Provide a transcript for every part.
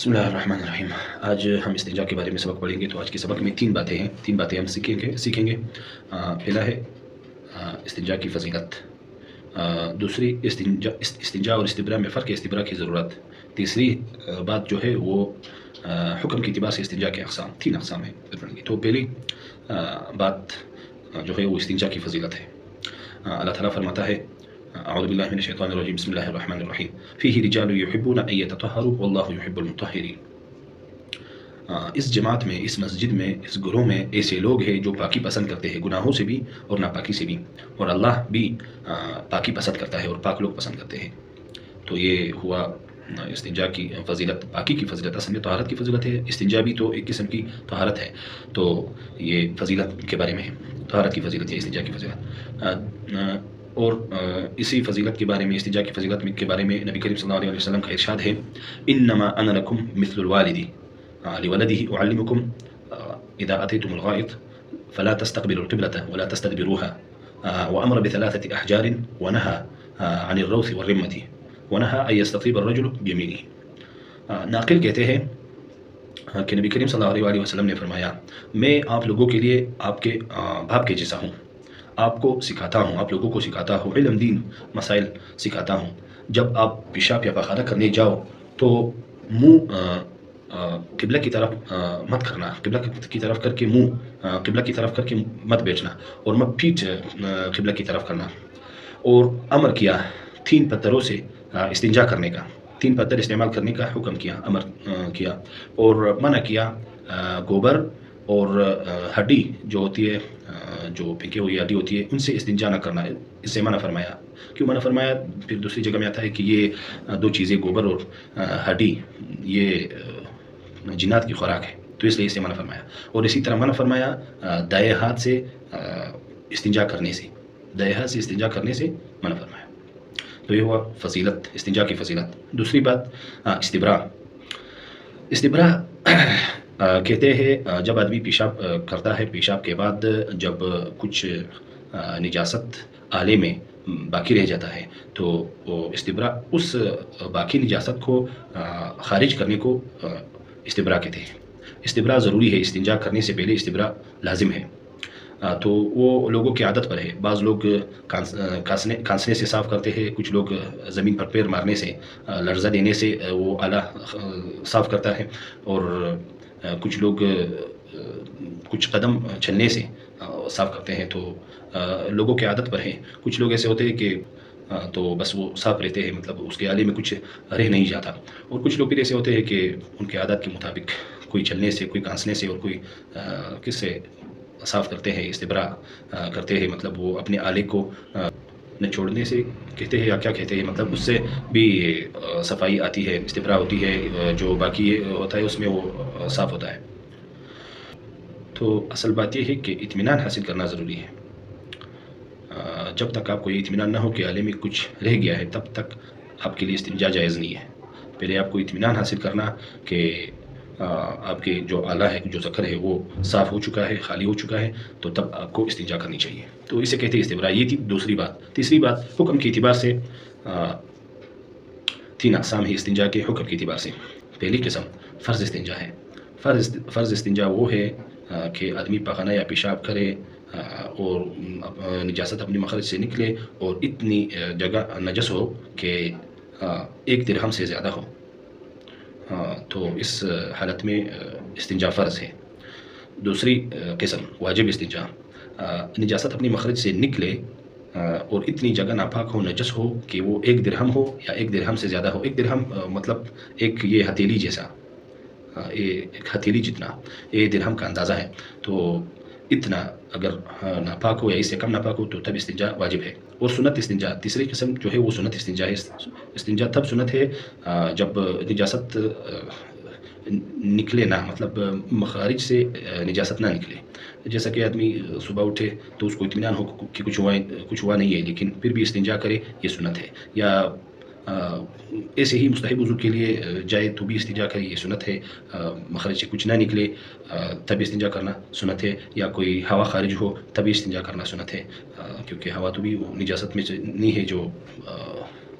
बिस्मिल्लाहिर्रहमानिर्रहीम। आज हम इस्तिंजा के बारे में सबक पढ़ेंगे। तो आज के सबक में तीन बातें हम सीखेंगे। पहला है इस्तिंजा की फ़जीलत, दूसरी इस्तिंजा और इस्तिब्रा में फ़र्क, इस्तिब्रा की ज़रूरत, तीसरी बात जो है वो हुक्म की इतिबार से इस्तिंजा के अक़साम, तीन अक़साम हैं पढ़ेंगे। तो पहली बात जो है वो इस्तिंजा की फ़जीलत है। अल्लाह ताला फरमाता है अऊज़ु बिल्लाहि मिनश शैतानिर रजीम बिस्मिल्लाहिर रहमानिर रहीम फ़ीहि रिजालुन युहिब्बूना अन यततहहरू वल्लाहु युहिब्बुल मुतहहिरीन। इस जमात में, इस मस्जिद में, इस गुरों में ऐसे लोग हैं जो पाकी पसंद करते हैं, गुनाहों से भी और नापाकी से भी, और अल्लाह भी पाकी पसंद करता है और पाक लोग पसंद करते हैं। तो ये हुआ इस्तिंजा की फ़जीलत, पाकी की फ़जीलत। असल में तहारत की फ़जीलत है, इस्तिंजा भी तो एक किस्म की तहारत है। तो ये फ़जीलत के बारे में है, तहारत की फ़जीलत है, इस्तिंजा की फ़जीलत। और इसी फ़जीलत के बारे में, इस्तिंजा की फ़जीलत के बारे में नबी करीम सल्लल्लाहु अलैहि वसल्लम का इरशाद है, इन्नमा अना लकुम मिस्लुल वालिदी लिवलदिही उअल्लिमुकुम इज़ा अतैतुमुल गाइत फला तस्तक़बिलुल क़िबलता वला तस्तदबिरूहा व अमर बिसलासति अहजारिन व नहा अनिर रौसी वर्रिम्मति व नहा अन यस्ततीब अर्रजुलु बियमीनिही। नाक़िल कहते हैं कि नबी करीम सल्लल्लाहु अलैहि वसल्लम ने फरमाया, मैं आप लोगों के लिए आपके बाप के जैसा हूँ, आपको सिखाता हूँ, आप लोगों को सिखाता हूँ, इल्म दीन मसाइल सिखाता हूँ। जब आप पेशाब या पखाना करने जाओ तो मुँह किबला की तरफ मत करना, किबला की तरफ करके मुँह किबला की तरफ करके मत बैठना, और मत पीठ किबला की तरफ करना। और अमर किया 3 पत्थरों से इस्तिंजा करने का, 3 पत्थर इस्तेमाल करने का हुक्म किया, अमर किया। और मना किया गोबर और हड्डी जो होती है, जो फेंकी हुई हड्डी होती है, उनसे इस्तिंजा न करना, इससे मना फरमाया। क्यों मना फरमाया? फिर दूसरी जगह में आता है कि ये 2 चीज़ें, गोबर और हड्डी, ये जिन्नात की खुराक है, तो इसलिए इसे मना फरमाया। और इसी तरह मना फरमाया दाएं हाथ से इस्तिंजा करने से, दाएं हाथ से इस्तिंजा करने से मना फरमाया। तो ये हुआ फ़जीलत, इस्तिंजा की फ़जीलत। दूसरी बात इस्तिब्रा कहते हैं जब आदमी पेशाब करता है, पेशाब के बाद जब कुछ निजासत आले में बाकी रह जाता है, तो वो इस्तिब्रा उस बाकी निजासत को ख़ारिज करने को इस्तिब्रा कहते हैं। इस्तिब्रा ज़रूरी है, इस्तिंजा करने से पहले इस्तिब्रा लाजिम है। तो वो लोगों की आदत पर है। बाज़ लोग खांसने से साफ़ करते हैं, कुछ लोग ज़मीन पर पैर मारने से, लर्ज़ा देने से वो आला साफ़ करता है, और कुछ लोग कुछ कदम चलने से साफ़ करते हैं। तो लोगों की आदत पर है। कुछ लोग ऐसे होते हैं कि तो बस वो साफ़ रहते हैं, मतलब उसके आले में कुछ रह नहीं जाता। और कुछ लोग फिर ऐसे होते हैं कि उनके आदत के मुताबिक कोई चलने से, कोई खांसने से और कोई किससे साफ़ करते हैं, इस्तिब्रा करते हैं, मतलब वो अपने आले को निचोड़ने से कहते हैं या क्या कहते हैं, मतलब उससे भी सफाई आती है, इस्तिब्रा होती है, जो बाकी होता है उसमें वो साफ़ होता है। तो असल बात यह है कि इत्मीनान हासिल करना ज़रूरी है। जब तक आपको ये इत्मीनान ना हो कि आले में कुछ रह गया है, तब तक आपके लिए इस्तिंजा जायज़ नहीं है। पहले आपको इत्मीनान हासिल करना कि आपके जो आला है, जो ज़कर है, वो साफ़ हो चुका है, खाली हो चुका है, तो तब आपको इस्तिंजा करनी चाहिए। तो इसे कहते हैं इस्तिब्रा। ये थी दूसरी बात। तीसरी बात, हुक्म के एतबार से 3 अक़साम है इस्तिंजा के हुक्म के एतबार से। पहली किस्म फ़र्ज़ इस्तिंजा है। फ़र्ज़ इस्तिंजा वो है कि आदमी पखाना या पेशाब करे और निजासत अपनी मखरज से निकले और इतनी जगह नजस हो कि 1 दिरहम से ज़्यादा हो, तो इस हालत में इस्तिंजा फ़र्ज़ है। दूसरी किस्म वाजिब इस्तिंजा, निजासत अपनी मखरज से निकले और इतनी जगह नापाक हो, नजस हो कि वो 1 दिरहम हो या 1 दिरहम से ज़्यादा हो। 1 दिरहम मतलब एक ये हथेली जैसा, एक हथेली जितना 1 दिरहम का अंदाज़ा है। तो इतना अगर नापाक हो या इससे कम नापाक हो तो तब इस्तिंजा वाजिब है। और सुन्नत इस्तिंजा, तीसरी किस्म जो है वो सुन्नत इस्तिंजा है। इस्तिंजा तब सुन्नत है जब निजासत निकले ना, मतलब मखारिज से निजासत ना निकले। जैसा कि आदमी सुबह उठे तो उसको इत्मीनान हो कि कुछ हुआ नहीं है, लेकिन फिर भी इस्तिंजा करे, ये सुन्नत है। या ऐसे ही मुस्तहब वज़ू के लिए जाए तो भी इस्तिंजा करे, ये सुन्नत है। मखरज से कुछ ना निकले तब इस्तिंजा करना सुन्नत है। या कोई हवा खारिज हो तभी इस्तिंजा करना सुन्नत है, क्योंकि हवा तो भी निजासत में नहीं है जो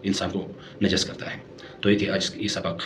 इंसान को नजस करता है। तो ये थी आज की सबक।